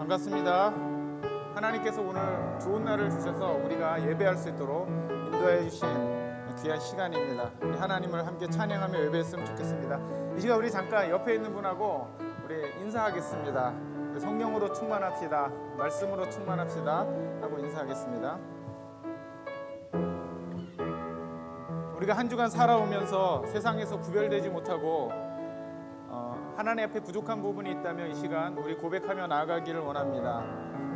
반갑습니다. 하나님께서 오늘 좋은 날을 주셔서 우리가 예배할 수 있도록 인도해 주신 귀한 시간입니다. 우리 하나님을 함께 찬양하며 예배했으면 좋겠습니다. 이 시간 우리 잠깐 옆에 있는 분하고 우리 인사하겠습니다. 우리 성령으로 충만합시다. 말씀으로 충만합시다 하고 인사하겠습니다. 우리가 한 주간 살아오면서 세상에서 구별되지 못하고 하나님 앞에 부족한 부분이 있다면 이 시간 우리 고백하며 나아가기를 원합니다.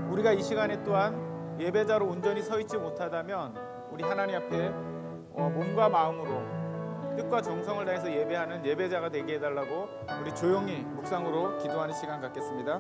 우리가 이 시간에 또한 예배자로 온전히 서 있지 못하다면 우리 하나님 앞에 몸과 마음으로 뜻과 정성을 다해서 예배하는 예배자가 되게 해달라고 우리 조용히 묵상으로 기도하는 시간 갖겠습니다.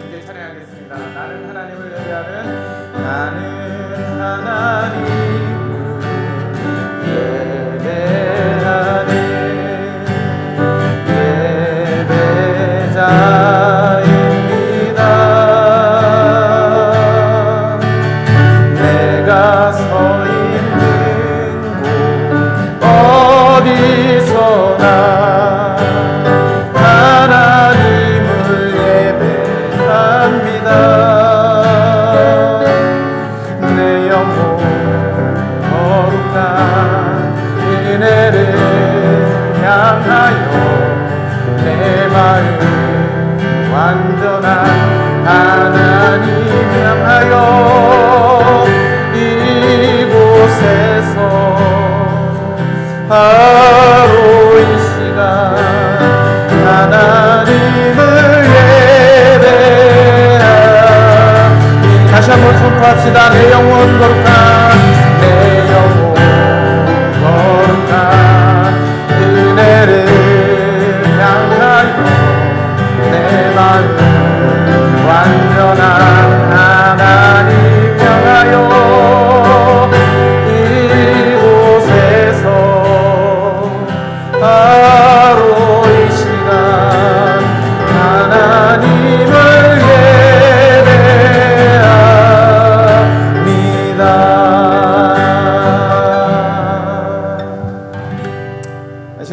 이제 찬양하겠습니다. 나는 하나님을 예배하는 나는 하나님을 예배하는 예배자입니다. 내가 서 있는 곳 어디서나 내 영혼 거룩한 은혜를 향하여 내 마음 완전한 하나님 향하여 이곳에서 바로 이 시간 하나님을 다시 한번 선포합시다. 내 영혼 거룩한 내 영혼 거룩한 은혜를 향하여 내 마음 완전한 하나님 향하여 이곳에서 바로 이 시간 하나님을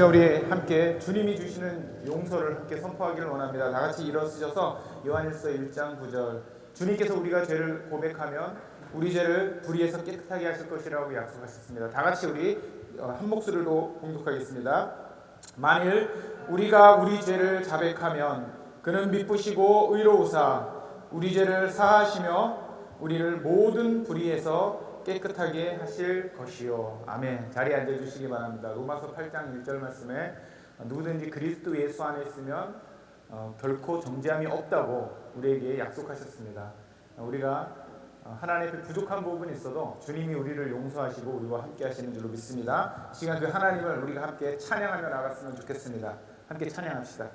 우리 함께 주님이 주시는 용서를 함께 선포하기를 원합니다. 다 같이 일어서셔서 요한일서 1장 9절 주님께서 우리가 죄를 고백하면 우리 죄를 불의에서 깨끗하게 하실 것이라고 약속하셨습니다. 다 같이 우리 한 목소리로 봉독하겠습니다. 만일 우리가 우리 죄를 자백하면 그는 미쁘시고 의로우사 우리 죄를 사하시며 우리를 모든 불의에서 깨끗하게 하실 것이요. 아멘. 자리에 앉아주시기 바랍니다. 로마서 8장 1절 말씀에 누구든지 그리스도 예수 안에 있으면 결코 정죄함이 없다고 우리에게 약속하셨습니다. 우리가 하나님 앞에 부족한 부분이 있어도 주님이 우리를 용서하시고 우리와 함께 하시는 줄로 믿습니다. 이 시간 그 하나님을 우리가 함께 찬양하며 나갔으면 좋겠습니다. 함께 찬양합시다.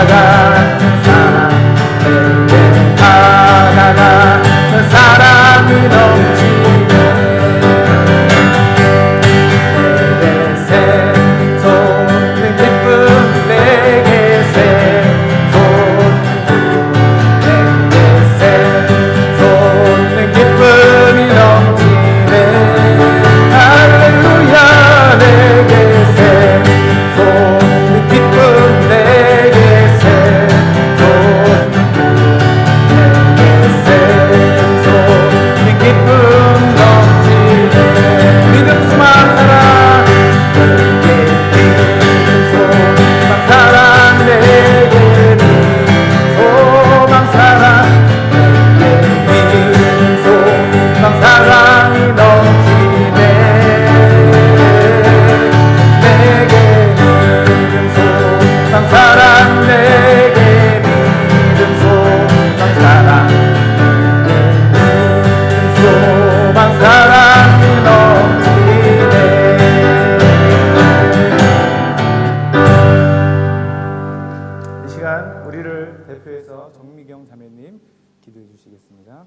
같은 사랑 내게 바다 같은 사랑이 넘치네 내게 샘솟는 기쁨 내게 샘솟는 기쁨이 넘치네 할렐루야 내게 샘솟는 기쁨 내게 샘솟는 기쁨 넘치네 믿음 소망 사랑 내게 믿음 소망 사랑 내게 믿음 소망 사랑 내게 믿음 소망 사랑이 넘치네 내게 믿음 소망 사랑 내게 믿음 소망 사랑 소망 사랑이 넘치네 이 시간 우리를 대표해서 정미경 자매님 기도해 주시겠습니다.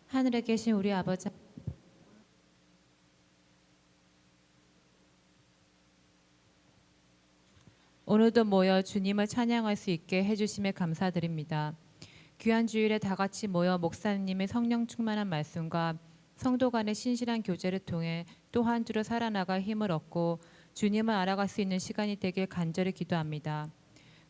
하늘에 계신 우리 아버지 오늘도 모여 주님을 찬양할 수 있게 해주심에 감사드립니다. 귀한 주일에 다 같이 모여 목사님의 성령 충만한 말씀과 성도 간의 신실한 교제를 통해 또 한 주로 살아나갈 힘을 얻고 주님을 알아갈 수 있는 시간이 되길 간절히 기도합니다.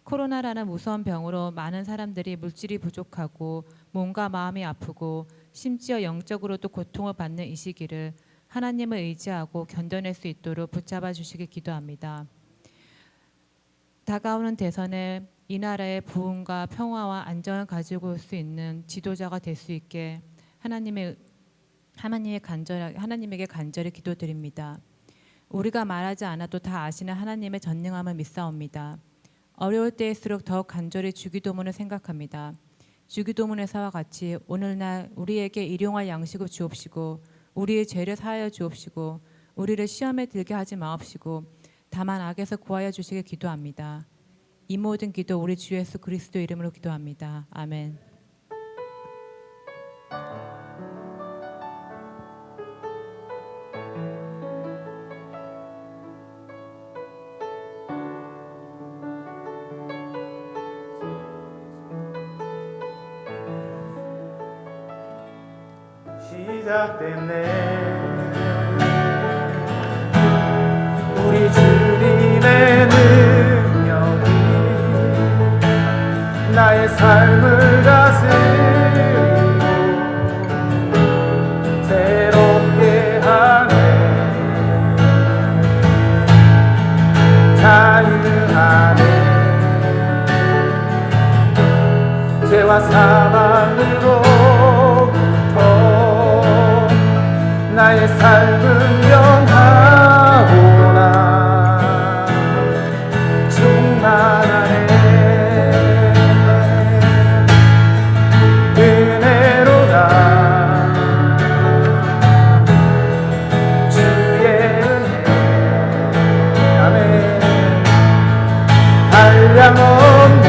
코로나라는 무서운 병으로 많은 사람들이 물질이 부족하고 몸과 마음이 아프고 심지어 영적으로도 고통을 받는 이 시기를 하나님을 의지하고 견뎌낼 수 있도록 붙잡아 주시길 기도합니다. 다가오는 대선에 이 나라의 부흥과 평화와 안정을 가지고 올 수 있는 지도자가 될 수 있게 하나님에게 간절히 기도드립니다. 우리가 말하지 않아도 다 아시는 하나님의 전능함을 믿사옵니다. 어려울 때일수록 더욱 간절히 주기도문을 생각합니다. 주기도문에서와 같이 오늘날 우리에게 일용할 양식을 주옵시고 우리의 죄를 사하여 주옵시고 우리를 시험에 들게 하지 마옵시고 다만 악에서 구하여 주시길 기도합니다. 이 모든 기도 우리 주 예수 그리스도 이름으로 기도합니다. 아멘. 시작됐네 우리 주님의 능력이 나의 삶을 다스리고 새롭게 하네 자유하네 죄와 사망으로부터 나의 삶은 변하구나 충만하네 은혜로다 주의 은혜 아멘 한량없는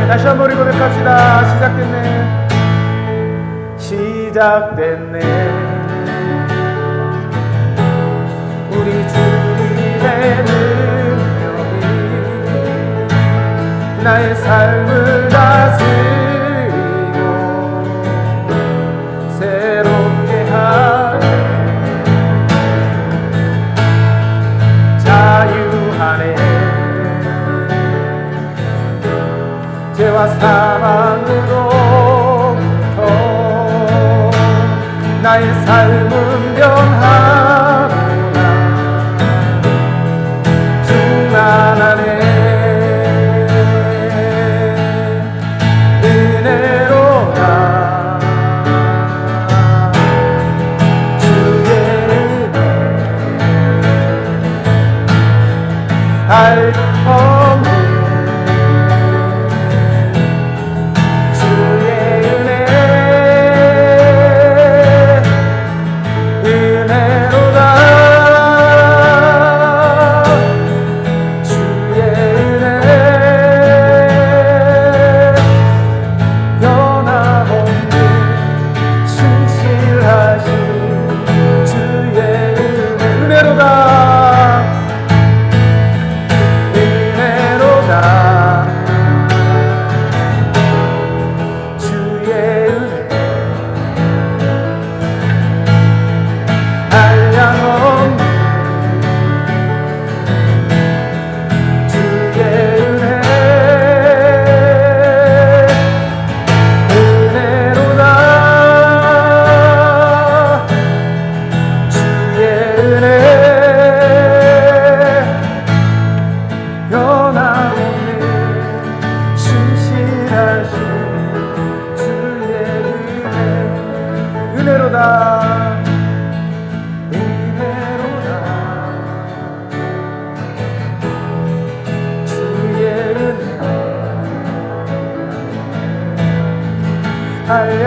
다시 한번 우리 고백합시다. 시작됐네 시작됐네 우리 주님의 능력이 나의 삶을 다스리고 새롭게 하네 자유하네 죄와 사망으로부터 나의 삶은 변하구나 충만하네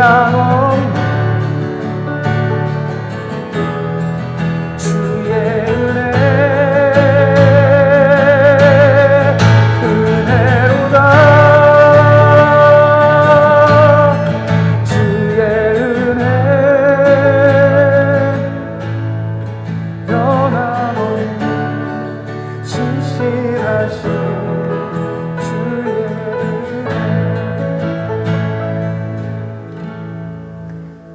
변함없는 주의 은혜로다. 주의 은혜 변함없는 신실하신 주의 은혜.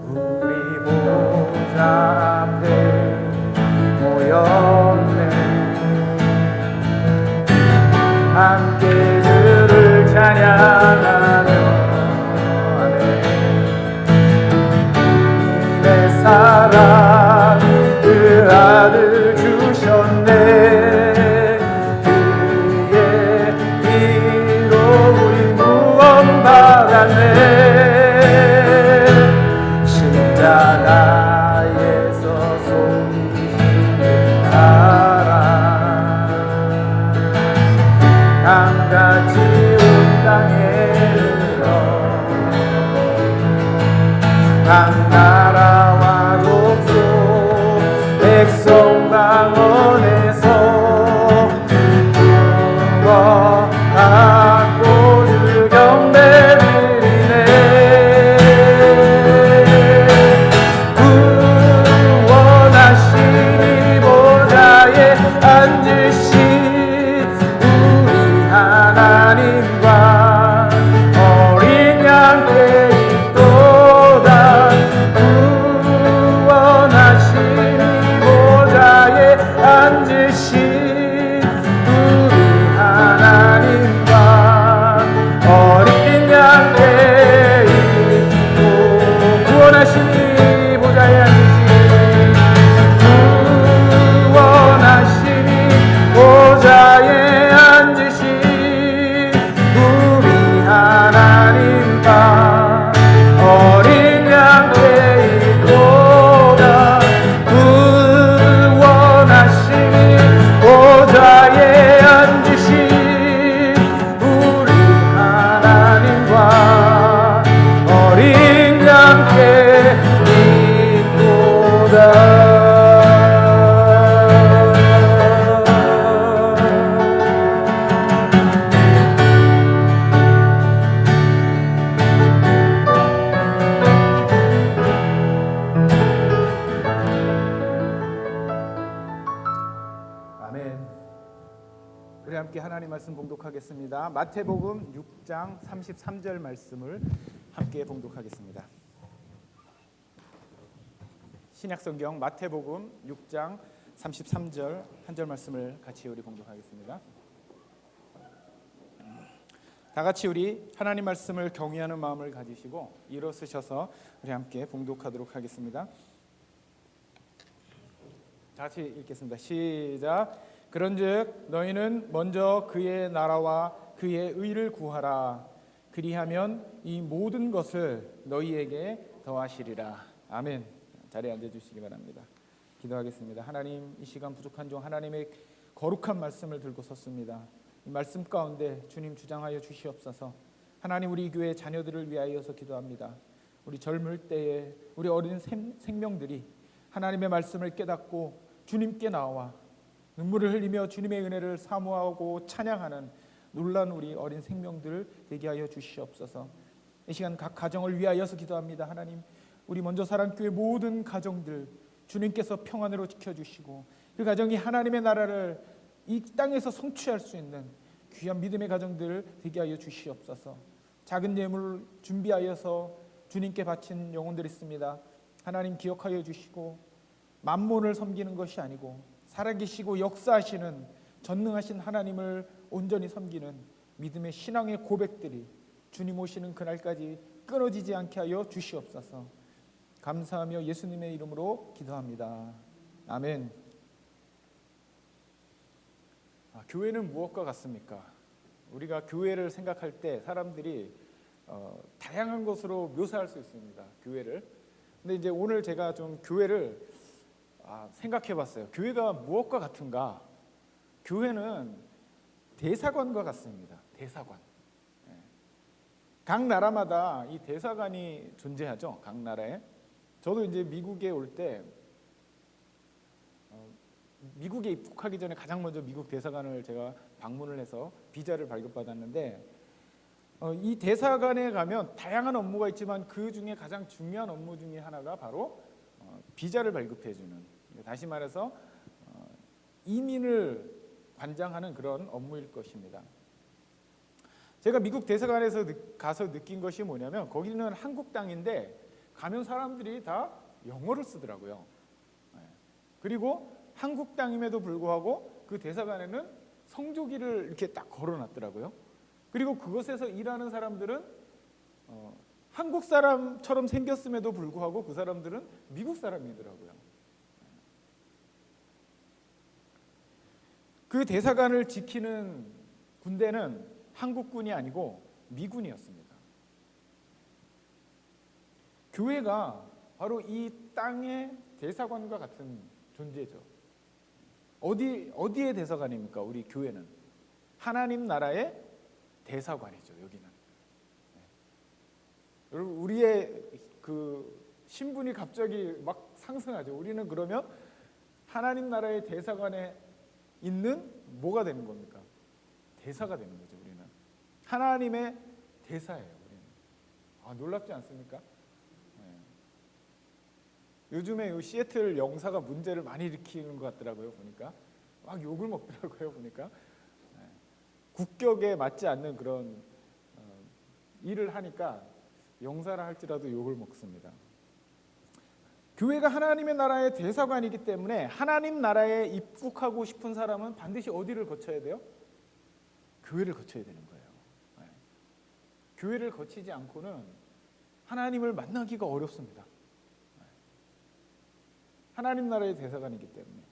우리 보좌 앞에 모였네. 함께 주를 찬양하며 아멘. 내 사랑 그 아들 주셨네. 그의 피로 우린 구원받았네. 십자가에서 속이시는 사랑 강같이 온 땅에 흘러 각 나라와 족속 백성 방언에서 구원받고 주 경배드리네. 구원하시니 보좌에 앉으신 우리 하나님과 어린 양께 있도다. 구원하시니 보좌에 앉으신 우리 하나님과 어린 양께 있고 구원하시니 보좌에 앉으신 구원하시니 보좌에 앉으신 우리 하나님과 어린 양께 있도다. 구원하시니 보좌에 앉으신 우리 하나님과 어린 양께 있도다. 아멘. 우리 함께 하나님 말씀 봉독하겠습니다. 마태복음 6장 33절 말씀을 함께 봉독하겠습니다. 신약성경 마태복음 6장 33절 한 절 말씀을 같이 우리 봉독하겠습니다. 다 같이 우리 하나님 말씀을 경외하는 마음을 가지시고 일어서셔서 우리 함께 봉독하도록 하겠습니다. 다 같이 읽겠습니다. 시작. 그런즉 너희는 먼저 그의 나라와 그의 의를 구하라. 그리하면 이 모든 것을 너희에게 더하시리라. 아멘. 자리에 앉아주시기 바랍니다. 기도하겠습니다. 하나님, 이 시간 부족한 종 하나님의 거룩한 말씀을 들고 섰습니다. 이 말씀 가운데 주님 주장하여 주시옵소서. 하나님, 우리 교회 자녀들을 위하여서 기도합니다. 우리 젊을 때에 우리 어린 생명들이 하나님의 말씀을 깨닫고 주님께 나와 눈물을 흘리며 주님의 은혜를 사모하고 찬양하는 놀란 우리 어린 생명들 되게 하여 주시옵소서. 이 시간 각 가정을 위하여서 기도합니다. 하나님, 우리 먼저 사랑교회 모든 가정들 주님께서 평안으로 지켜주시고 그 가정이 하나님의 나라를 이 땅에서 성취할 수 있는 귀한 믿음의 가정들 되게 하여 주시옵소서. 작은 예물 준비하여서 주님께 바친 영혼들 있습니다. 하나님 기억하여 주시고 만몬을 섬기는 것이 아니고 살아계시고 역사하시는 전능하신 하나님을 온전히 섬기는 믿음의 신앙의 고백들이 주님 오시는 그날까지 끊어지지 않게 하여 주시옵소서. 감사하며 예수님의 이름으로 기도합니다. 아멘. 교회는 무엇과 같습니까? 우리가 교회를 생각할 때 사람들이 다양한 것으로 묘사할 수 있습니다. 교회를. 근데 이제 오늘 제가 좀 교회를 생각해봤어요. 교회가 무엇과 같은가? 교회는 대사관과 같습니다. 대사관. 각 나라마다 이 대사관이 존재하죠. 각 나라에. 저도 이제 미국에 올 때 미국에 입국하기 전에 가장 먼저 미국 대사관을 제가 방문을 해서 비자를 발급받았는데 이 대사관에 가면 다양한 업무가 있지만 그 중에 가장 중요한 업무 중에 하나가 바로 비자를 발급해주는, 다시 말해서 이민을 관장하는 그런 업무일 것입니다. 제가 미국 대사관에서 가서 느낀 것이 뭐냐면 거기는 한국 땅인데 가면 사람들이 다 영어를 쓰더라고요. 그리고 한국 땅임에도 불구하고 그 대사관에는 성조기를 이렇게 딱 걸어놨더라고요. 그리고 그곳에서 일하는 사람들은 한국 사람처럼 생겼음에도 불구하고 그 사람들은 미국 사람이더라고요. 그 대사관을 지키는 군대는 한국군이 아니고 미군이었습니다. 교회가 바로 이 땅의 대사관과 같은 존재죠. 어디의 대사관입니까? 우리 교회는 하나님 나라의 대사관이죠. 여기는. 여러분, 우리의 그 신분이 갑자기 막 상승하죠. 우리는 그러면 하나님 나라의 대사관에 있는 뭐가 되는 겁니까? 대사가 되는 거죠. 우리는 하나님의 대사예요. 우리는. 놀랍지 않습니까? 요즘에 이 시애틀 영사가 문제를 많이 일으키는 것 같더라고요. 보니까 막 욕을 먹더라고요. 보니까 국격에 맞지 않는 그런 일을 하니까 영사라 할지라도 욕을 먹습니다. 교회가 하나님의 나라의 대사관이기 때문에 하나님 나라에 입국하고 싶은 사람은 반드시 어디를 거쳐야 돼요? 교회를 거쳐야 되는 거예요. 교회를 거치지 않고는 하나님을 만나기가 어렵습니다. 하나님 나라의 대사관이기 때문에.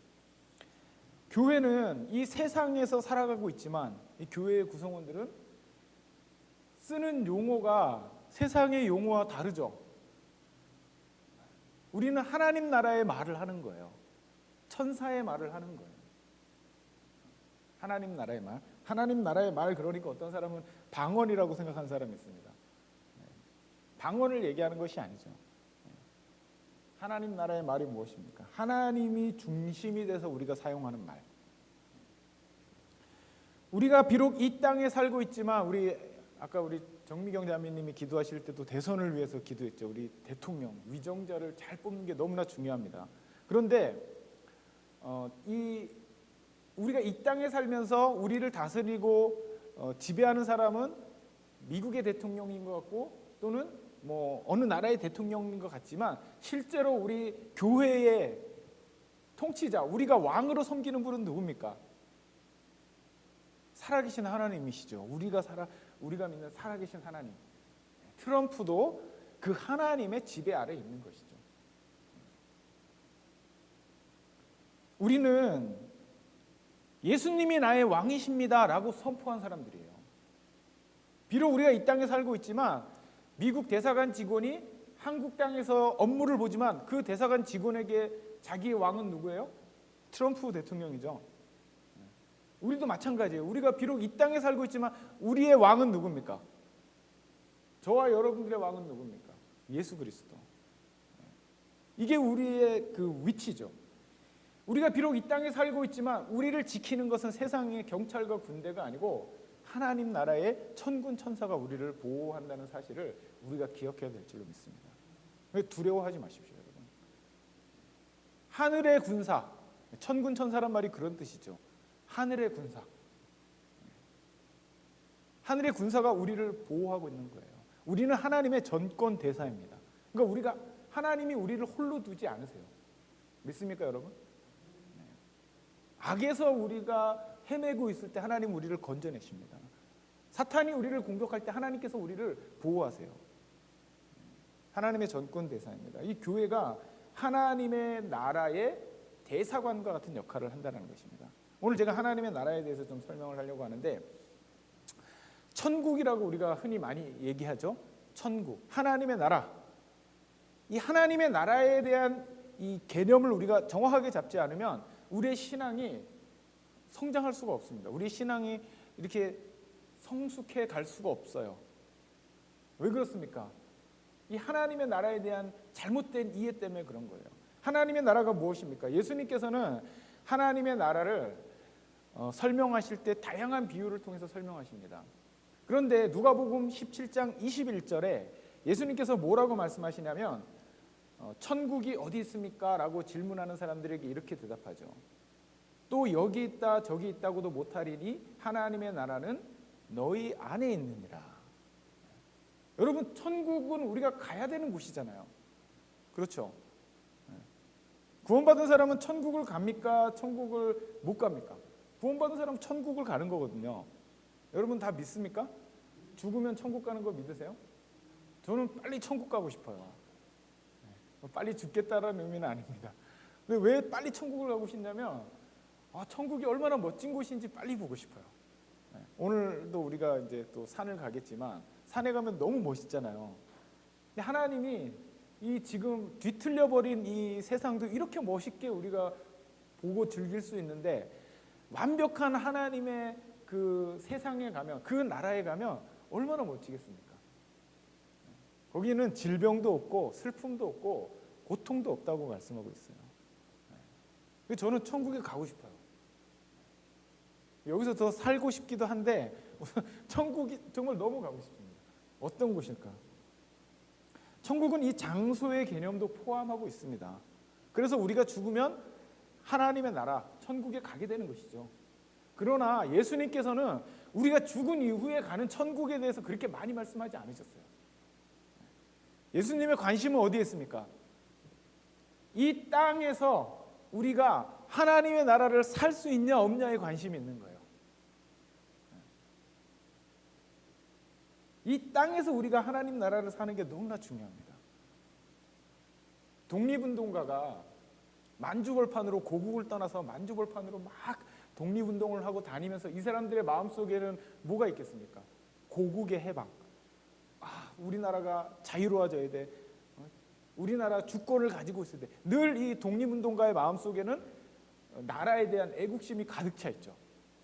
교회는 이 세상에서 살아가고 있지만 이 교회의 구성원들은 쓰는 용어가 세상의 용어와 다르죠. 우리는 하나님 나라의 말을 하는 거예요. 천사의 말을 하는 거예요. 하나님 나라의 말. 하나님 나라의 말, 그러니까 어떤 사람은 방언이라고 생각하는 사람이 있습니다. 방언을 얘기하는 것이 아니죠. 하나님 나라의 말이 무엇입니까? 하나님이 중심이 돼서 우리가 사용하는 말. 우리가 비록 이 땅에 살고 있지만 아까 우리 정미경 자매님이 기도하실 때도 대선을 위해서 기도했죠. 우리 대통령, 위정자를 잘 뽑는 게 너무나 중요합니다. 그런데 우리가 이 땅에 살면서 우리를 다스리고 지배하는 사람은 미국의 대통령인 것 같고 또는 뭐 어느 나라의 대통령인 것 같지만 실제로 우리 교회의 통치자, 우리가 왕으로 섬기는 분은 누굽니까? 살아계신 하나님이시죠. 우리가 믿는 살아계신 하나님. 트럼프도 그 하나님의 지배 아래 있는 것이죠. 우리는 예수님이 나의 왕이십니다라고 선포한 사람들이에요. 비록 우리가 이 땅에 살고 있지만 미국 대사관 직원이 한국 땅에서 업무를 보지만 그 대사관 직원에게 자기의 왕은 누구예요? 트럼프 대통령이죠. 우리도 마찬가지예요. 우리가 비록 이 땅에 살고 있지만 우리의 왕은 누굽니까? 저와 여러분들의 왕은 누굽니까? 예수 그리스도. 이게 우리의 그 위치죠. 우리가 비록 이 땅에 살고 있지만 우리를 지키는 것은 세상의 경찰과 군대가 아니고 하나님 나라의 천군 천사가 우리를 보호한다는 사실을 우리가 기억해야 될 줄로 믿습니다. 두려워하지 마십시오, 여러분. 하늘의 군사, 천군 천사란 말이 그런 뜻이죠. 하늘의 군사. 하늘의 군사가 우리를 보호하고 있는 거예요. 우리는 하나님의 전권 대사입니다. 그러니까 하나님이 우리를 홀로 두지 않으세요. 믿습니까, 여러분? 악에서 우리가 헤매고 있을 때 하나님 우리를 건져내십니다. 사탄이 우리를 공격할 때 하나님께서 우리를 보호하세요. 하나님의 전권 대사입니다. 이 교회가 하나님의 나라의 대사관과 같은 역할을 한다는 것입니다. 오늘 제가 하나님의 나라에 대해서 좀 설명을 하려고 하는데, 천국이라고 우리가 흔히 많이 얘기하죠. 천국, 하나님의 나라. 이 하나님의 나라에 대한 이 개념을 우리가 정확하게 잡지 않으면 우리의 신앙이 성장할 수가 없습니다. 우리 신앙이 이렇게 성숙해 갈 수가 없어요. 왜 그렇습니까? 이 하나님의 나라에 대한 잘못된 이해 때문에 그런 거예요. 하나님의 나라가 무엇입니까? 예수님께서는 하나님의 나라를 설명하실 때 다양한 비유를 통해서 설명하십니다. 그런데 누가복음 17장 21절에 예수님께서 뭐라고 말씀하시냐면 천국이 어디 있습니까? 라고 질문하는 사람들에게 이렇게 대답하죠. 또 여기 있다 저기 있다고도 못하리니 하나님의 나라는 너희 안에 있느니라. 여러분, 천국은 우리가 가야 되는 곳이잖아요. 그렇죠? 구원받은 사람은 천국을 갑니까? 천국을 못 갑니까? 구원받은 사람은 천국을 가는 거거든요. 여러분 다 믿습니까? 죽으면 천국 가는 거 믿으세요? 저는 빨리 천국 가고 싶어요. 빨리 죽겠다라는 의미는 아닙니다. 근데 왜 빨리 천국을 가고 싶냐면 천국이 얼마나 멋진 곳인지 빨리 보고 싶어요. 오늘도 우리가 이제 또 산을 가겠지만 산에 가면 너무 멋있잖아요. 근데 하나님이 이 지금 뒤틀려 버린 이 세상도 이렇게 멋있게 우리가 보고 즐길 수 있는데, 완벽한 하나님의 그 세상에 가면, 그 나라에 가면 얼마나 멋지겠습니까? 거기는 질병도 없고 슬픔도 없고 고통도 없다고 말씀하고 있어요. 저는 천국에 가고 싶어요. 여기서 더 살고 싶기도 한데 천국이 정말 너무 가고 싶습니다. 어떤 곳일까? 천국은 이 장소의 개념도 포함하고 있습니다. 그래서 우리가 죽으면 하나님의 나라, 천국에 가게 되는 것이죠. 그러나 예수님께서는 우리가 죽은 이후에 가는 천국에 대해서 그렇게 많이 말씀하지 않으셨어요. 예수님의 관심은 어디에 있습니까? 이 땅에서 우리가 하나님의 나라를 살 수 있냐 없냐에 관심이 있는 거예요. 이 땅에서 우리가 하나님 나라를 사는 게 너무나 중요합니다. 독립운동가가 만주벌판으로 고국을 떠나서 만주벌판으로 막 독립운동을 하고 다니면서 이 사람들의 마음속에는 뭐가 있겠습니까? 고국의 해방. 우리나라가 자유로워져야 돼. 우리나라 주권을 가지고 있어야 돼. 늘 이 독립운동가의 마음속에는 나라에 대한 애국심이 가득 차 있죠.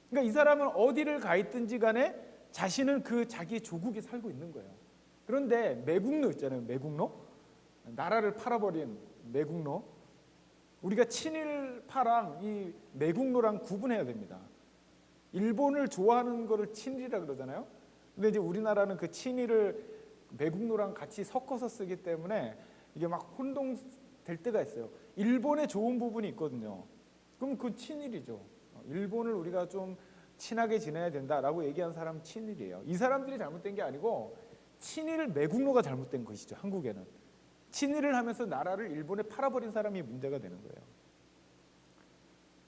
그러니까 이 사람은 어디를 가 있든지 간에 자신은 그 자기 조국에 살고 있는 거예요. 그런데 매국노 있잖아요. 매국노. 나라를 팔아버린 매국노. 우리가 친일파랑 이 매국노랑 구분해야 됩니다. 일본을 좋아하는 거를 친일이라 그러잖아요. 근데 이제 우리나라는 그 친일을 매국노랑 같이 섞어서 쓰기 때문에 이게 막 혼동될 때가 있어요. 일본에 좋은 부분이 있거든요. 그럼 그 친일이죠. 일본을 우리가 좀 친하게 지내야 된다라고 얘기한 사람 친일이에요. 이 사람들이 잘못된 게 아니고 친일 매국노가 잘못된 것이죠. 한국에는 친일을 하면서 나라를 일본에 팔아버린 사람이 문제가 되는 거예요.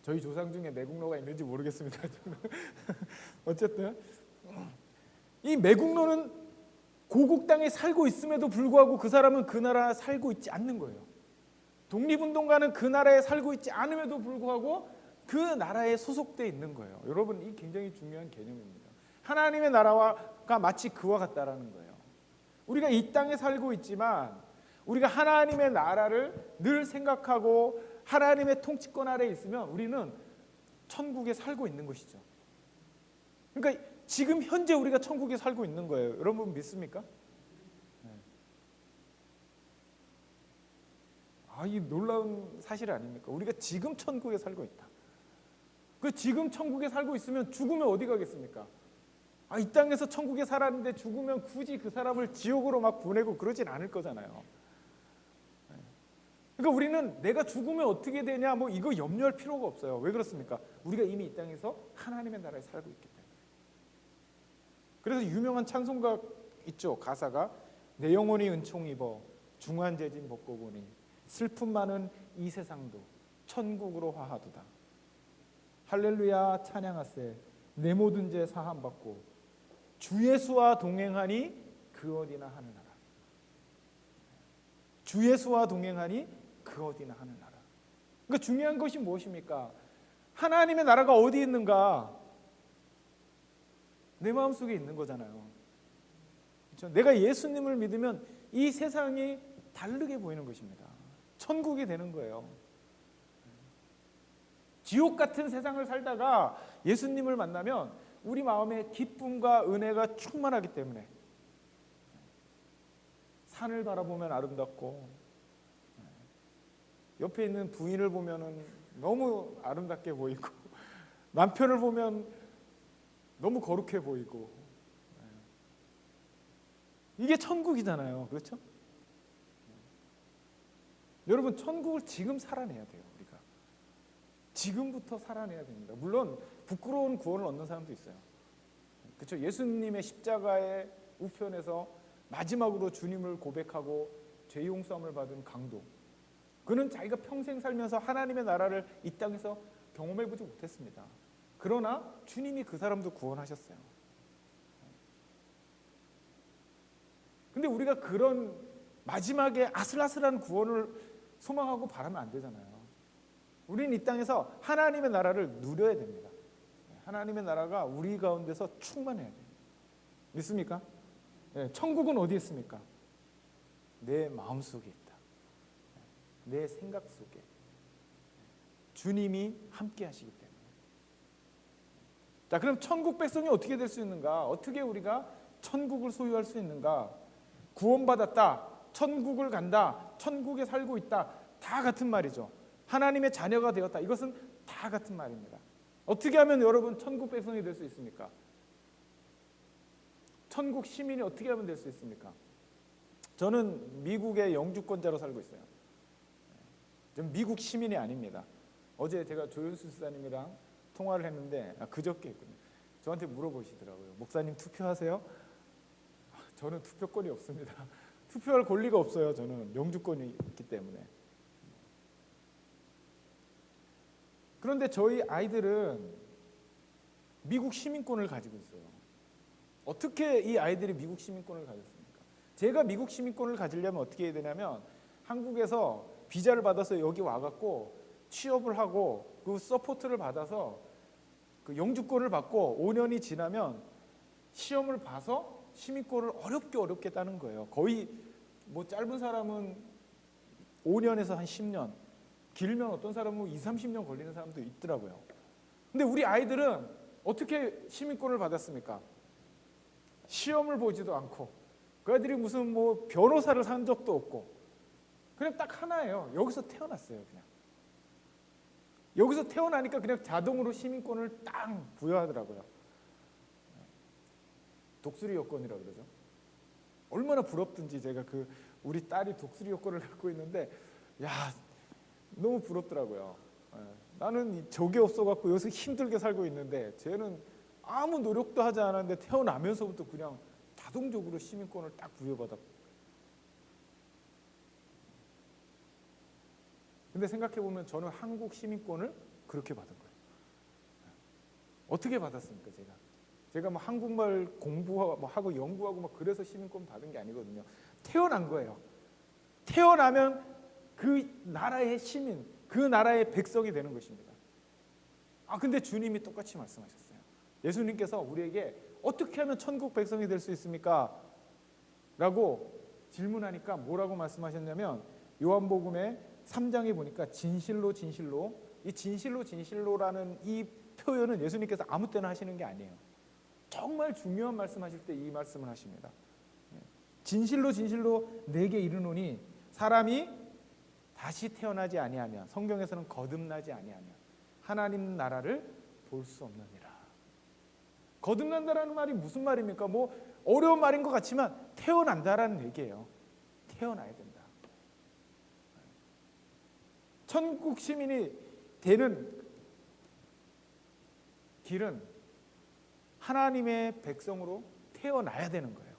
저희 조상 중에 매국노가 있는지 모르겠습니다. 어쨌든 이 매국노는 고국 땅에 살고 있음에도 불구하고 그 사람은 그 나라에 살고 있지 않는 거예요. 독립운동가는 그 나라에 살고 있지 않음에도 불구하고 그 나라에 소속돼 있는 거예요. 여러분, 이 굉장히 중요한 개념입니다. 하나님의 나라가 마치 그와 같다라는 거예요. 우리가 이 땅에 살고 있지만 우리가 하나님의 나라를 늘 생각하고 하나님의 통치권 아래에 있으면 우리는 천국에 살고 있는 것이죠. 그러니까 지금 현재 우리가 천국에 살고 있는 거예요. 여러분 믿습니까? 이 놀라운 사실 아닙니까? 우리가 지금 천국에 살고 있다. 그 지금 천국에 살고 있으면 죽으면 어디 가겠습니까? 이 땅에서 천국에 살았는데 죽으면 굳이 그 사람을 지옥으로 막 보내고 그러진 않을 거잖아요. 그러니까 우리는 내가 죽으면 어떻게 되냐 이거 염려할 필요가 없어요. 왜 그렇습니까? 우리가 이미 이 땅에서 하나님의 나라에 살고 있기 때문에. 그래서 유명한 찬송가 있죠. 가사가 내 영혼이 은총 입어 중환제진 벗고 보니 슬픔 많은 이 세상도 천국으로 화하도다. 할렐루야 찬양하세 내 모든 죄 사함 받고 주 예수와 동행하니 그 어디나 하늘나라. 주 예수와 동행하니 그 어디나 하늘나라. 그러니까 중요한 것이 무엇입니까? 하나님의 나라가 어디 있는가? 내 마음속에 있는 거잖아요. 그렇죠? 내가 예수님을 믿으면 이 세상이 다르게 보이는 것입니다. 천국이 되는 거예요. 지옥 같은 세상을 살다가 예수님을 만나면 우리 마음에 기쁨과 은혜가 충만하기 때문에 산을 바라보면 아름답고 옆에 있는 부인을 보면은 너무 아름답게 보이고 남편을 보면 너무 거룩해 보이고 이게 천국이잖아요. 그렇죠? 여러분 천국을 지금 살아내야 돼요. 우리가 지금부터 살아내야 됩니다. 물론 부끄러운 구원을 얻는 사람도 있어요. 그렇죠? 예수님의 십자가의 우편에서 마지막으로 주님을 고백하고 죄 용서함을 받은 강도. 그는 자기가 평생 살면서 하나님의 나라를 이 땅에서 경험해보지 못했습니다. 그러나 주님이 그 사람도 구원하셨어요. 근데 우리가 그런 마지막에 아슬아슬한 구원을 소망하고 바라면 안 되잖아요. 우리는 이 땅에서 하나님의 나라를 누려야 됩니다. 하나님의 나라가 우리 가운데서 충만해야 돼요. 믿습니까? 네, 천국은 어디에 있습니까? 내 마음속에 있다. 내 생각 속에 주님이 함께 하시기 때문에. 자, 그럼 천국 백성이 어떻게 될 수 있는가? 어떻게 우리가 천국을 소유할 수 있는가? 구원받았다, 천국을 간다, 천국에 살고 있다, 다 같은 말이죠. 하나님의 자녀가 되었다, 이것은 다 같은 말입니다. 어떻게 하면 여러분 천국 백성이 될 수 있습니까? 천국 시민이 어떻게 하면 될 수 있습니까? 저는 미국의 영주권자로 살고 있어요. 저는 미국 시민이 아닙니다. 어제 제가 조윤수 수사님이랑 통화를 했는데 그저께 했거든요. 저한테 물어보시더라고요. 목사님 투표하세요? 저는 투표권이 없습니다. 투표할 권리가 없어요. 저는 영주권이 있기 때문에. 그런데 저희 아이들은 미국 시민권을 가지고 있어요. 어떻게 이 아이들이 미국 시민권을 가졌습니까? 제가 미국 시민권을 가지려면 어떻게 해야 되냐면 한국에서 비자를 받아서 여기 와갖고 취업을 하고 그 서포트를 받아서 그 영주권을 받고 5년이 지나면 시험을 봐서 시민권을 어렵게 따는 거예요. 거의 뭐 짧은 사람은 5년에서 한 10년, 길면 어떤 사람은 2, 30년 걸리는 사람도 있더라고요. 근데 우리 아이들은 어떻게 시민권을 받았습니까? 시험을 보지도 않고 그 아이들이 무슨 뭐 변호사를 산 적도 없고 그냥 딱 하나예요. 여기서 태어났어요. 그냥 여기서 태어나니까 그냥 자동으로 시민권을 딱 부여하더라고요. 독수리 여권이라고 그러죠. 얼마나 부럽든지 제가 그 우리 딸이 독수리 여권을 갖고 있는데 야 너무 부럽더라고요. 나는 적이 없어갖고 여기서 힘들게 살고 있는데 쟤는 아무 노력도 하지 않았는데 태어나면서부터 그냥 자동적으로 시민권을 딱 부여받았고. 근데 생각해보면 저는 한국 시민권을 그렇게 받은 거예요. 어떻게 받았습니까? 제가 뭐 한국말 공부하고 연구하고 막 그래서 시민권 받은 게 아니거든요. 태어난 거예요. 태어나면 그 나라의 시민, 그 나라의 백성이 되는 것입니다. 근데 주님이 똑같이 말씀하셨어요. 예수님께서 우리에게 어떻게 하면 천국 백성이 될 수 있습니까? 라고 질문하니까 뭐라고 말씀하셨냐면 요한복음의 3장에 보니까 진실로 이 진실로라는 이 표현은 예수님께서 아무 때나 하시는 게 아니에요. 정말 중요한 말씀하실 때 이 말씀을 하십니다. 진실로 내게 이르노니 사람이 다시 태어나지 아니하면, 성경에서는 거듭나지 아니하면 하나님 나라를 볼 수 없느니라. 거듭난다라는 말이 무슨 말입니까? 뭐 어려운 말인 것 같지만 태어난다라는 얘기예요. 태어나야 된다. 천국 시민이 되는 길은 하나님의 백성으로 태어나야 되는 거예요.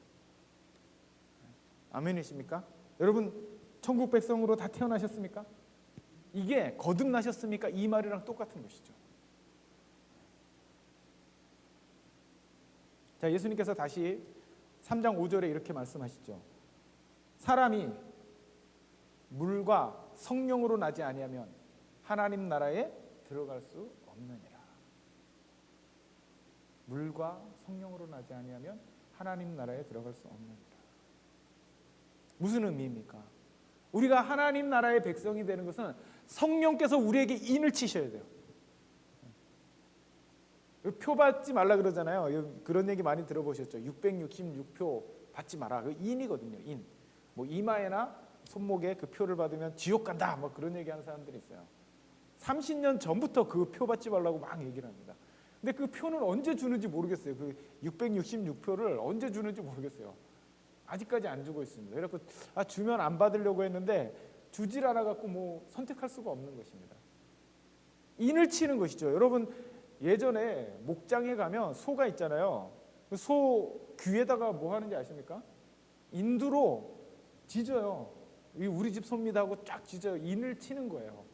아멘이십니까? 여러분 천국 백성으로 다 태어나셨습니까? 이게 거듭나셨습니까? 이 말이랑 똑같은 것이죠. 자, 예수님께서 다시 3장 5절에 이렇게 말씀하시죠. 사람이 물과 성령으로 나지 아니하면 하나님 나라에 들어갈 수 없느니라. 물과 성령으로 나지 아니하면 하나님 나라에 들어갈 수 없느니라. 무슨 의미입니까? 우리가 하나님 나라의 백성이 되는 것은 성령께서 우리에게 인을 치셔야 돼요. 표 받지 말라 그러잖아요. 그런 얘기 많이 들어보셨죠. 666표 받지 마라. 그 인이거든요. 인. 뭐 이마에나 손목에 그 표를 받으면 지옥 간다 뭐 그런 얘기하는 사람들이 있어요. 30년 전부터 그 표 받지 말라고 막 얘기를 합니다. 근데 그 표는 언제 주는지 모르겠어요. 그 666표를 언제 주는지 모르겠어요. 아직까지 안 주고 있습니다. 그래서 주면 안 받으려고 했는데 주질 않아 갖고 뭐 선택할 수가 없는 것입니다. 인을 치는 것이죠. 여러분 예전에 목장에 가면 소가 있잖아요. 그 소 귀에다가 뭐 하는지 아십니까? 인두로 짖어요. 우리 집 소입니다 하고 쫙 짖어요. 인을 치는 거예요.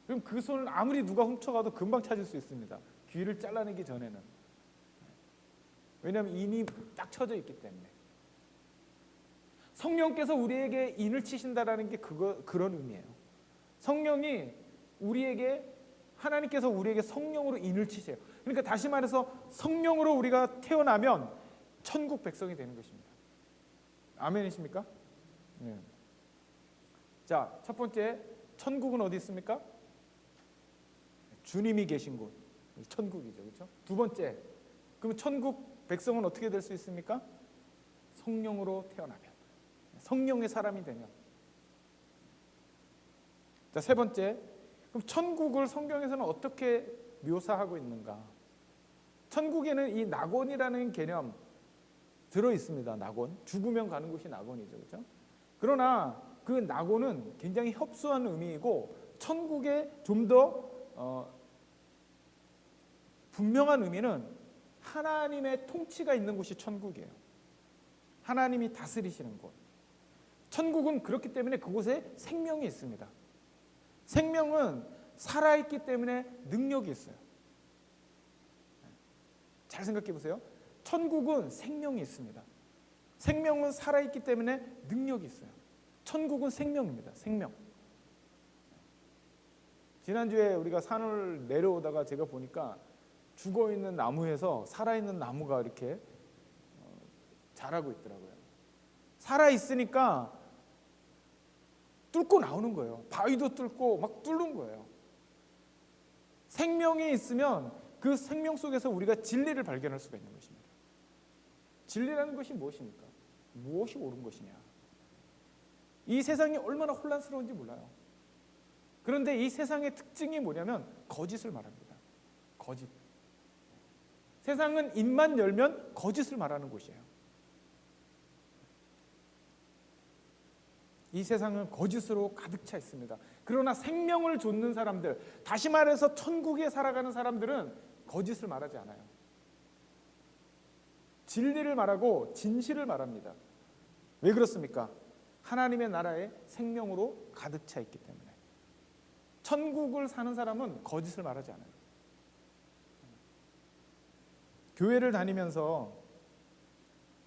그럼 그 소는 아무리 누가 훔쳐가도 금방 찾을 수 있습니다. 귀를 잘라내기 전에는. 왜냐하면 인이 딱 쳐져 있기 때문에. 성령께서 우리에게 인을 치신다라는 게 그런 의미예요. 성령이 하나님께서 우리에게 성령으로 인을 치세요. 그러니까 다시 말해서 성령으로 우리가 태어나면 천국 백성이 되는 것입니다. 아멘이십니까? 네. 자, 첫 번째, 천국은 어디 있습니까? 주님이 계신 곳, 천국이죠, 그렇죠? 두 번째, 그럼 천국 백성은 어떻게 될 수 있습니까? 성령으로 태어나면, 성령의 사람이 되면. 자, 세 번째, 그럼 천국을 성경에서는 어떻게 묘사하고 있는가? 천국에는 이 낙원이라는 개념 들어 있습니다. 낙원, 죽으면 가는 곳이 낙원이죠, 그렇죠? 그러나 그 낙원은 굉장히 협소한 의미이고 천국에 좀 더 분명한 의미는 하나님의 통치가 있는 곳이 천국이에요. 하나님이 다스리시는 곳. 천국은 그렇기 때문에 그곳에 생명이 있습니다. 생명은 살아있기 때문에 능력이 있어요. 잘 생각해 보세요. 천국은 생명이 있습니다. 생명은 살아있기 때문에 능력이 있어요. 천국은 생명입니다. 생명. 지난주에 우리가 산을 내려오다가 제가 보니까 죽어있는 나무에서 살아있는 나무가 이렇게 자라고 있더라고요. 살아있으니까 뚫고 나오는 거예요. 바위도 뚫고 막 뚫는 거예요. 생명이 있으면 그 생명 속에서 우리가 진리를 발견할 수가 있는 것입니다. 진리라는 것이 무엇입니까? 무엇이 옳은 것이냐? 이 세상이 얼마나 혼란스러운지 몰라요. 그런데 이 세상의 특징이 뭐냐면 거짓을 말합니다. 거짓. 세상은 입만 열면 거짓을 말하는 곳이에요. 이 세상은 거짓으로 가득 차 있습니다. 그러나 생명을 좇는 사람들, 다시 말해서 천국에 살아가는 사람들은 거짓을 말하지 않아요. 진리를 말하고 진실을 말합니다. 왜 그렇습니까? 하나님의 나라에 생명으로 가득 차 있기 때문에. 천국을 사는 사람은 거짓을 말하지 않아요. 교회를 다니면서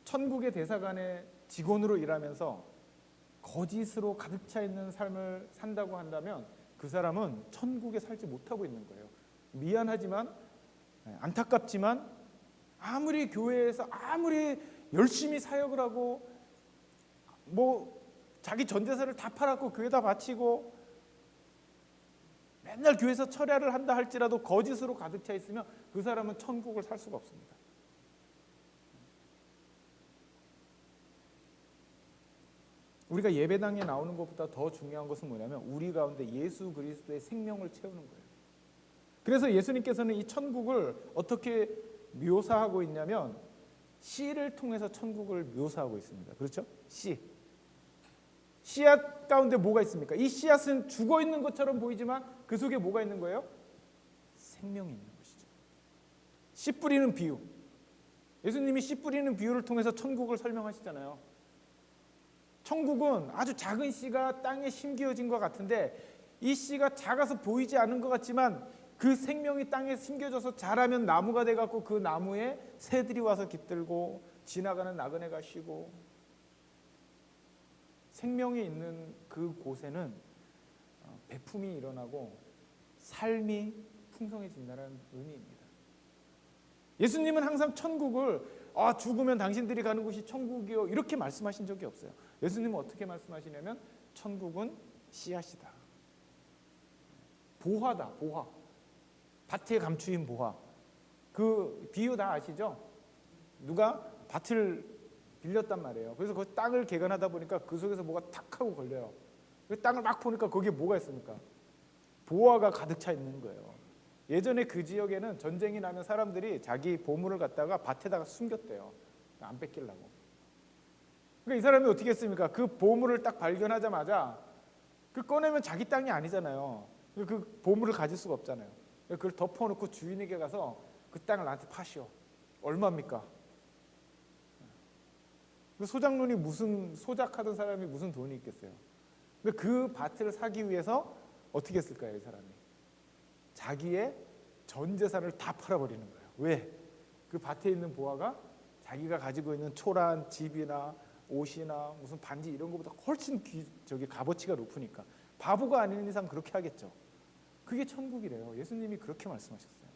천국의 대사관의 직원으로 일하면서 거짓으로 가득 차 있는 삶을 산다고 한다면 그 사람은 천국에 살지 못하고 있는 거예요. 미안하지만, 안타깝지만 아무리 교회에서 아무리 열심히 사역을 하고 뭐 자기 전 재산을 다 팔았고 교회다 바치고 맨날 교회에서 철야를 한다 할지라도 거짓으로 가득 차 있으면 그 사람은 천국을 살 수가 없습니다. 우리가 예배당에 나오는 것보다 더 중요한 것은 뭐냐면 우리 가운데 예수 그리스도의 생명을 채우는 거예요. 그래서 예수님께서는 이 천국을 어떻게 묘사하고 있냐면 씨를 통해서 천국을 묘사하고 있습니다. 그렇죠? 씨. 씨앗 가운데 뭐가 있습니까? 이 씨앗은 죽어 있는 것처럼 보이지만 그 속에 뭐가 있는 거예요? 생명이 있는 것이죠. 씨 뿌리는 비유. 예수님이 씨 뿌리는 비유를 통해서 천국을 설명하시잖아요. 천국은 아주 작은 씨가 땅에 심겨진 것 같은데 이 씨가 작아서 보이지 않는 것 같지만 그 생명이 땅에 심겨져서 자라면 나무가 돼갖고 그 나무에 새들이 와서 깃들고 지나가는 나그네가 쉬고 생명이 있는 그 곳에는 배품이 일어나고 삶이 풍성해진다는 의미입니다. 예수님은 항상 천국을 죽으면 당신들이 가는 곳이 천국이요 이렇게 말씀하신 적이 없어요. 예수님은 어떻게 말씀하시냐면 천국은 씨앗이다. 보화다. 보화. 밭에 감추인 보화. 그 비유 다 아시죠? 누가 밭을 빌렸단 말이에요. 그래서 그 땅을 개간하다 보니까 그 속에서 뭐가 탁 하고 걸려요. 그 땅을 막 보니까 거기에 뭐가 있습니까? 보화가 가득 차 있는 거예요. 예전에 그 지역에는 전쟁이 나면 사람들이 자기 보물을 갖다가 밭에다가 숨겼대요. 안 뺏기려고. 그러니까 이 사람이 어떻게 했습니까? 그 보물을 딱 발견하자마자 그 꺼내면 자기 땅이 아니잖아요. 그 보물을 가질 수가 없잖아요. 그걸 덮어놓고 주인에게 가서 그 땅을 나한테 파시오. 얼마입니까? 그 소작농이 무슨 소작하던 사람이 무슨 돈이 있겠어요. 근데 그 밭을 사기 위해서 어떻게 했을까요, 이 사람이? 자기의 전 재산을 다 팔아버리는 거예요. 왜? 그 밭에 있는 보화가 자기가 가지고 있는 초란, 집이나 옷이나 무슨 반지 이런 것보다 훨씬 값어치가 높으니까 바보가 아닌 이상 그렇게 하겠죠. 그게 천국이래요. 예수님이 그렇게 말씀하셨어요.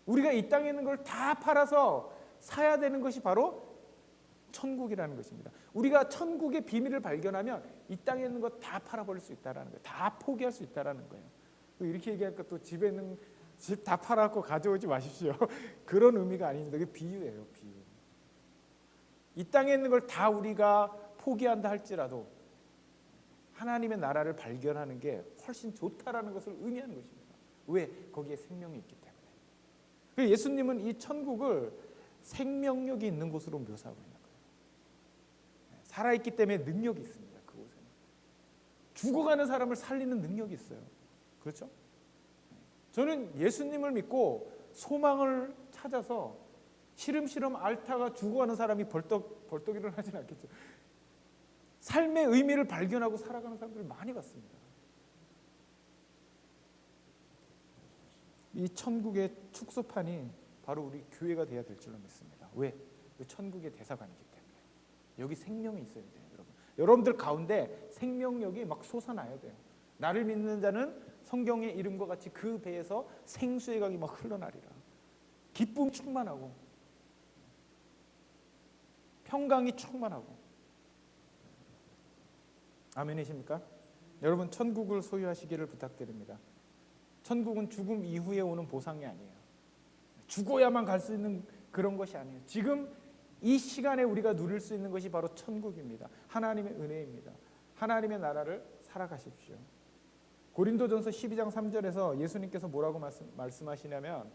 우리가 이 땅에 있는 걸 다 팔아서 사야 되는 것이 바로 천국이라는 것입니다. 우리가 천국의 비밀을 발견하면 이 땅에 있는 거 다 팔아버릴 수 있다는 거예요. 다 포기할 수 있다는 거예요. 이렇게 얘기하니까 또 집에 있는 집 다 팔아갖고 가져오지 마십시오. 그런 의미가 아닙니다. 이게 비유예요, 비유. 이 땅에 있는 걸 다 우리가 포기한다 할지라도 하나님의 나라를 발견하는 게 훨씬 좋다라는 것을 의미하는 것입니다. 왜? 거기에 생명이 있기 때문에. 예수님은 이 천국을 생명력이 있는 곳으로 묘사하고 있는 거예요. 살아있기 때문에 능력이 있습니다. 그곳에는 죽어가는 사람을 살리는 능력이 있어요. 그렇죠? 저는 예수님을 믿고 소망을 찾아서 시름시름 앓다가 죽어가는 사람이 벌떡 일어나지는 않겠죠. 삶의 의미를 발견하고 살아가는 사람들을 많이 봤습니다. 이 천국의 축소판이 바로 우리 교회가 돼야 될 줄로 믿습니다. 왜? 그 천국의 대사관이기 때문에. 여기 생명이 있어야 돼요, 여러분. 여러분들 가운데 생명력이 막 솟아나야 돼요. 나를 믿는 자는 성경의 이름과 같이 그 배에서 생수의 강이 막 흘러나리라. 기쁨 충만하고 평강이 충만하고. 아멘이십니까? 여러분, 천국을 소유하시기를 부탁드립니다. 천국은 죽음 이후에 오는 보상이 아니에요. 죽어야만 갈 수 있는 그런 것이 아니에요. 지금 이 시간에 우리가 누릴 수 있는 것이 바로 천국입니다. 하나님의 은혜입니다. 하나님의 나라를 살아가십시오. 고린도전서 12장 3절에서 예수님께서 뭐라고 말씀하시냐면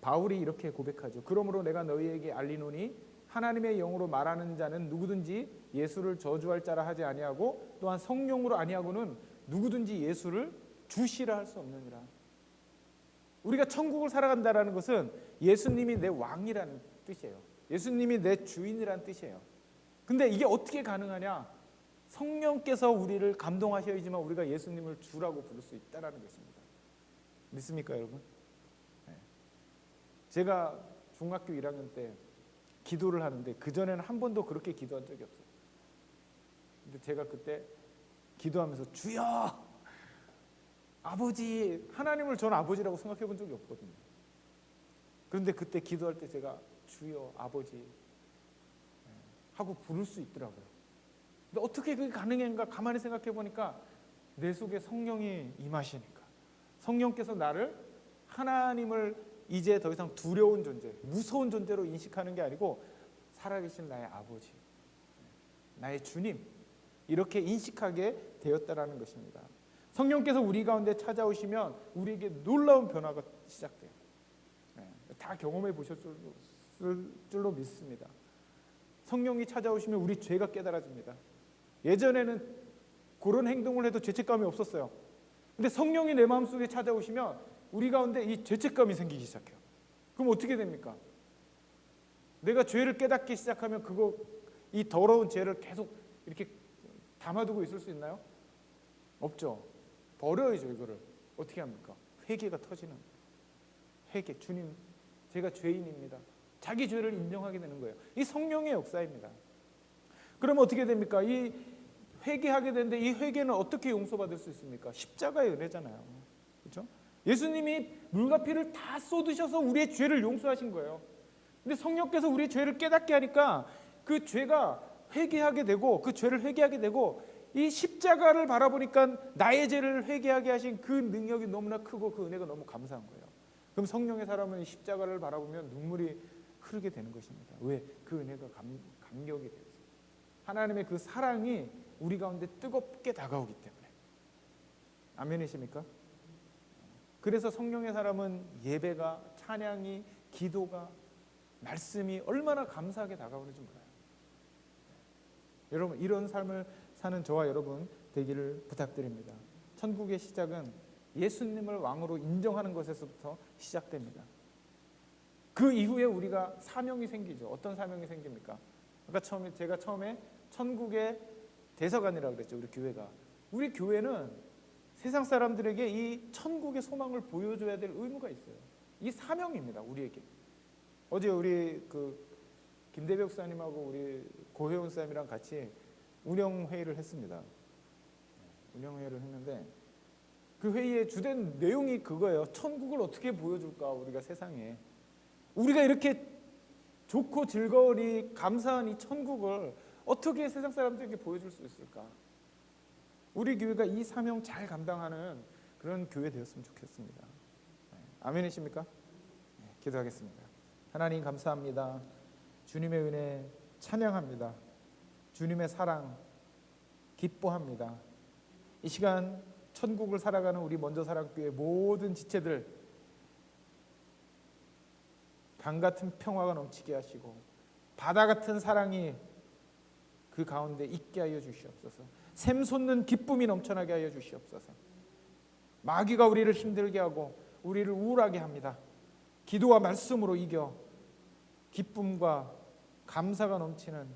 바울이 이렇게 고백하죠. 그러므로 내가 너희에게 알리노니 하나님의 영으로 말하는 자는 누구든지 예수를 저주할 자라 하지 아니하고 또한 성령으로 아니하고는 누구든지 예수를 주시라 할 수 없느니라. 우리가 천국을 살아간다라는 것은 예수님이 내 왕이라는 뜻이에요. 예수님이 내 주인이라는 뜻이에요. 근데 이게 어떻게 가능하냐? 성령께서 우리를 감동하셔야지만 우리가 예수님을 주라고 부를 수 있다는 것입니다. 믿습니까, 여러분? 네. 제가 중학교 1학년 때 기도를 하는데 그전에는 한 번도 그렇게 기도한 적이 없어요. 근데 제가 그때 기도하면서 주여! 아버지! 하나님을 저는 아버지라고 생각해 본 적이 없거든요. 그런데 그때 기도할 때 제가 주여, 아버지 하고 부를 수 있더라고요. 근데 어떻게 그게 가능한가 가만히 생각해 보니까 내 속에 성령이 임하시니까 성령께서 나를 하나님을 이제 더 이상 두려운 존재, 무서운 존재로 인식하는 게 아니고 살아계신 나의 아버지, 나의 주님 이렇게 인식하게 되었다라는 것입니다. 성령께서 우리 가운데 찾아오시면 우리에게 놀라운 변화가 시작돼요. 다 경험해 보셨을 줄로 믿습니다. 성령이 찾아오시면 우리 죄가 깨달아집니다. 예전에는 그런 행동을 해도 죄책감이 없었어요. 근데 성령이 내 마음속에 찾아오시면 우리 가운데 이 죄책감이 생기기 시작해요. 그럼 어떻게 됩니까? 내가 죄를 깨닫기 시작하면 이 더러운 죄를 계속 이렇게 담아두고 있을 수 있나요? 없죠. 버려야죠. 이거를 어떻게 합니까? 회개가 터지는 회개. 주님, 제가 죄인입니다. 자기 죄를 인정하게 되는 거예요. 이 성령의 역사입니다. 그러면 어떻게 됩니까? 이 회개하게 되는데 이 회개는 어떻게 용서받을 수 있습니까? 십자가의 은혜잖아요. 그렇죠? 예수님이 물과 피를 다 쏟으셔서 우리의 죄를 용서하신 거예요. 근데 성령께서 우리의 죄를 깨닫게 하니까 그 죄가 회개하게 되고 그 죄를 회개하게 되고 이 십자가를 바라보니까 나의 죄를 회개하게 하신 그 능력이 너무나 크고 그 은혜가 너무 감사한 거예요. 그럼 성령의 사람은 이 십자가를 바라보면 눈물이 흐르게 되는 것입니다. 왜? 그 은혜가 감격이 되어서 하나님의 그 사랑이 우리 가운데 뜨겁게 다가오기 때문에. 아멘이십니까? 그래서 성령의 사람은 예배가, 찬양이, 기도가, 말씀이 얼마나 감사하게 다가오는지 몰라요. 여러분, 이런 삶을 사는 저와 여러분 되기를 부탁드립니다. 천국의 시작은 예수님을 왕으로 인정하는 것에서부터 시작됩니다. 그 이후에 우리가 사명이 생기죠. 어떤 사명이 생깁니까? 아까 제가 처음에 천국의 대서관이라고 그랬죠. 우리 교회가. 우리 교회는 세상 사람들에게 이 천국의 소망을 보여줘야 될 의무가 있어요. 이 사명입니다. 우리에게. 어제 우리 김대배 목사님하고 우리 고혜원 사람이랑 같이 운영 회의를 했습니다. 운영 회의를 했는데 그 회의의 주된 내용이 그거예요. 천국을 어떻게 보여줄까 우리가 세상에. 우리가 이렇게 좋고 즐거우니 감사한 이 천국을 어떻게 세상 사람들에게 보여줄 수 있을까? 우리 교회가 이 사명 잘 감당하는 그런 교회 되었으면 좋겠습니다. 아멘이십니까? 네, 기도하겠습니다. 하나님 감사합니다. 주님의 은혜 찬양합니다. 주님의 사랑 기뻐합니다. 이 시간 천국을 살아가는 우리 먼저 사랑교회 모든 지체들 강 같은 평화가 넘치게 하시고 바다 같은 사랑이 그 가운데 있게 하여 주시옵소서. 샘솟는 기쁨이 넘쳐나게 하여 주시옵소서. 마귀가 우리를 힘들게 하고 우리를 우울하게 합니다. 기도와 말씀으로 이겨 기쁨과 감사가 넘치는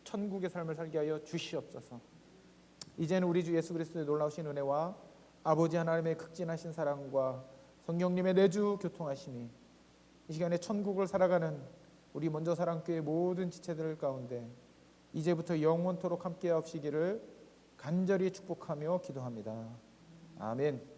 천국의 삶을 살게 하여 주시옵소서. 이제는 우리 주 예수 그리스도의 놀라우신 은혜와 아버지 하나님의 극진하신 사랑과 성령님의 내주 교통하심이 이 시간에 천국을 살아가는 우리 먼저 사랑교회 모든 지체들 가운데 이제부터 영원토록 함께 하시기를 간절히 축복하며 기도합니다. 아멘.